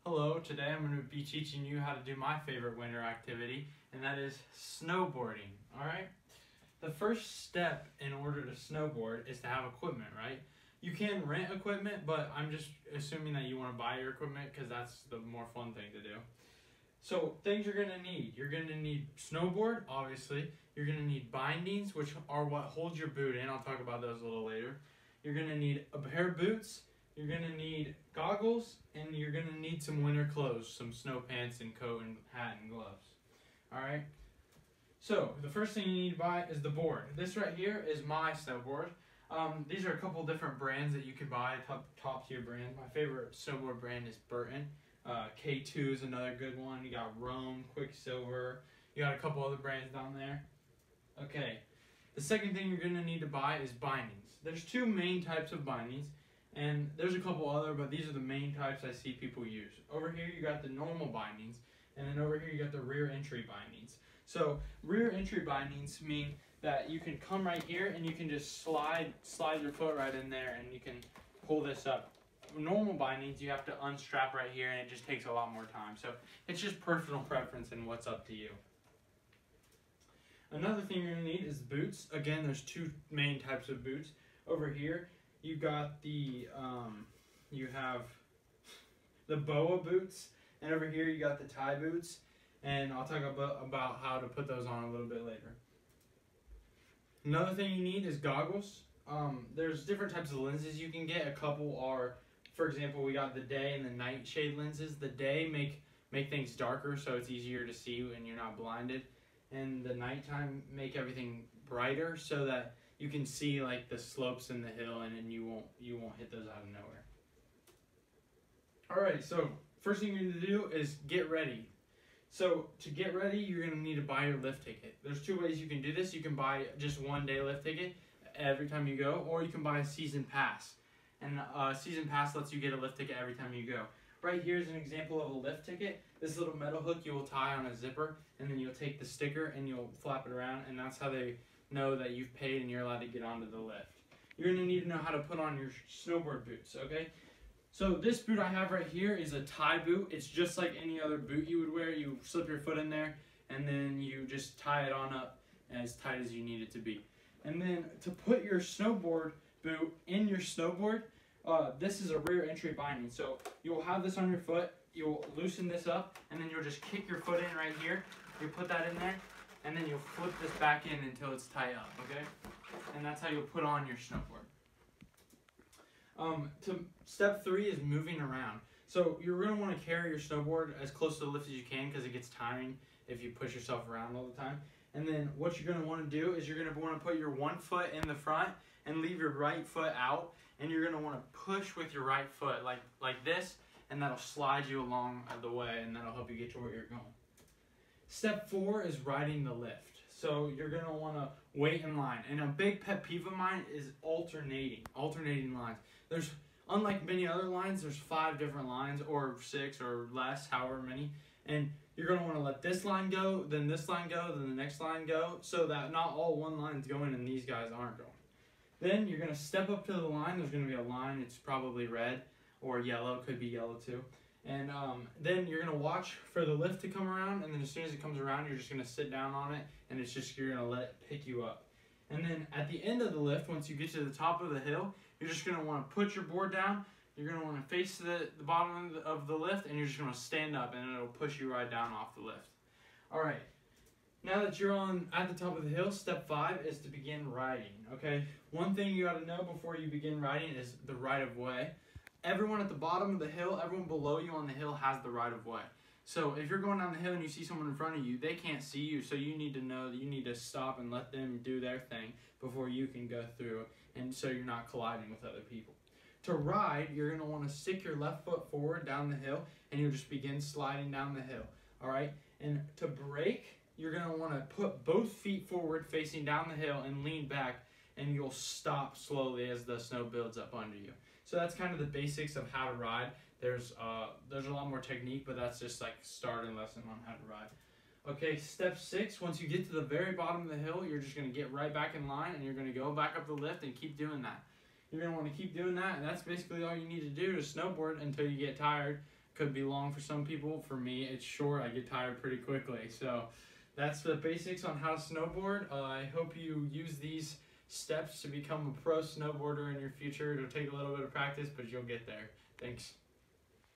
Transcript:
Hello, today I'm going to be teaching you how to do my favorite winter activity, and that is snowboarding, alright? The first step in order to snowboard is to have equipment, right? You can rent equipment, but I'm just assuming that you want to buy your equipment because that's the more fun thing to do. So, things you're going to need. You're going to need snowboard, obviously. You're going to need bindings, which are what holds your boot in. I'll talk about those a little later. You're going to need a pair of boots. You're going to need goggles, and you're going to need some winter clothes, some snow pants and coat and hat and gloves. Alright? So, the first thing you need to buy is the board. This right here is my snowboard. These are a couple different brands that you can buy, top tier brands. My favorite snowboard brand is Burton. K2 is another good one. You got Rome, Quicksilver. You got a couple other brands down there. Okay. The second thing you're going to need to buy is bindings. There's two main types of bindings. And there's a couple other, but these are the main types I see people use. Over here you got the normal bindings, and then over here you got the rear entry bindings. So rear entry bindings mean that you can come right here and you can just slide your foot right in there and you can pull this up. Normal bindings you have to unstrap right here and it just takes a lot more time. So it's just personal preference and what's up to you. Another thing you're going to need is boots. Again, there's two main types of boots. Over here you got the, you have the boa boots, and over here you got the tie boots, and I'll talk about how to put those on a little bit later. Another thing you need is goggles. There's different types of lenses you can get. A couple are, for example, we got the day and the night shade lenses. The day make things darker so it's easier to see and you're not blinded, and the nighttime make everything brighter so that you can see like the slopes in the hill, and then you won't hit those out of nowhere. Alright, so first thing you need to do is get ready. So to get ready, you're going to need to buy your lift ticket. There's two ways you can do this. You can buy just one day lift ticket every time you go, or you can buy a season pass. And a season pass lets you get a lift ticket every time you go. Right here is an example of a lift ticket. This little metal hook you will tie on a zipper, and then you'll take the sticker and you'll flap it around, and that's how they know that you've paid and you're allowed to get onto the lift. You're going to need to know how to put on your snowboard boots, okay? So this boot I have right here is a tie boot. It's just like any other boot you would wear. You slip your foot in there and then you just tie it on up as tight as you need it to be. And then to put your snowboard boot in your snowboard, this is a rear entry binding. So you'll have this on your foot, you'll loosen this up, and then you'll just kick your foot in right here. You put that in there, and then you'll flip this back in until it's tight up, okay? And that's how you'll put on your snowboard. Step 3 is moving around. So you're going to want to carry your snowboard as close to the lift as you can because it gets tiring if you push yourself around all the time. And then what you're going to want to do is you're going to want to put your one foot in the front and leave your right foot out. And you're going to want to push with your right foot like this, and that'll slide you along the way, and that'll help you get to where you're going. Step 4 is riding the lift. So you're going to want to wait in line. And a big pet peeve of mine is alternating lines. There's, unlike many other lines, there's 5 different lines, or 6 or less, however many. And you're going to want to let this line go, then this line go, then the next line go, so that not all one line's going and these guys aren't going. Then you're going to step up to the line. There's going to be a line. It's probably red or yellow. Could be yellow too. And then you're going to watch for the lift to come around, and then as soon as it comes around, you're just going to sit down on it, and it's just, you're going to let it pick you up. And then at the end of the lift, once you get to the top of the hill, you're just going to want to put your board down. You're going to want to face the bottom of the lift, and you're just going to stand up, and it'll push you right down off the lift. All right. Now that you're at the top of the hill, step 5 is to begin riding, okay? One thing you got to know before you begin riding is the right of way. Everyone at the bottom of the hill, everyone below you on the hill has the right of way. So if you're going down the hill and you see someone in front of you, they can't see you, so you need to know that you need to stop and let them do their thing before you can go through, and so you're not colliding with other people. To ride, you're going to want to stick your left foot forward down the hill, and you'll just begin sliding down the hill, all right? And to brake, you're going to want to put both feet forward facing down the hill and lean back, and you'll stop slowly as the snow builds up under you. So that's kind of the basics of how to ride. There's a lot more technique, but that's just like starting lesson on how to ride. Okay, step 6, once you get to the very bottom of the hill, you're just going to get right back in line, and you're going to go back up the lift and keep doing that. You're going to want to keep doing that, and that's basically all you need to do to snowboard until you get tired, could be long for some people. For me, it's short. I get tired pretty quickly. So that's the basics on how to snowboard. I hope you use these steps to become a pro snowboarder in your future. It'll take a little bit of practice, but you'll get there. Thanks.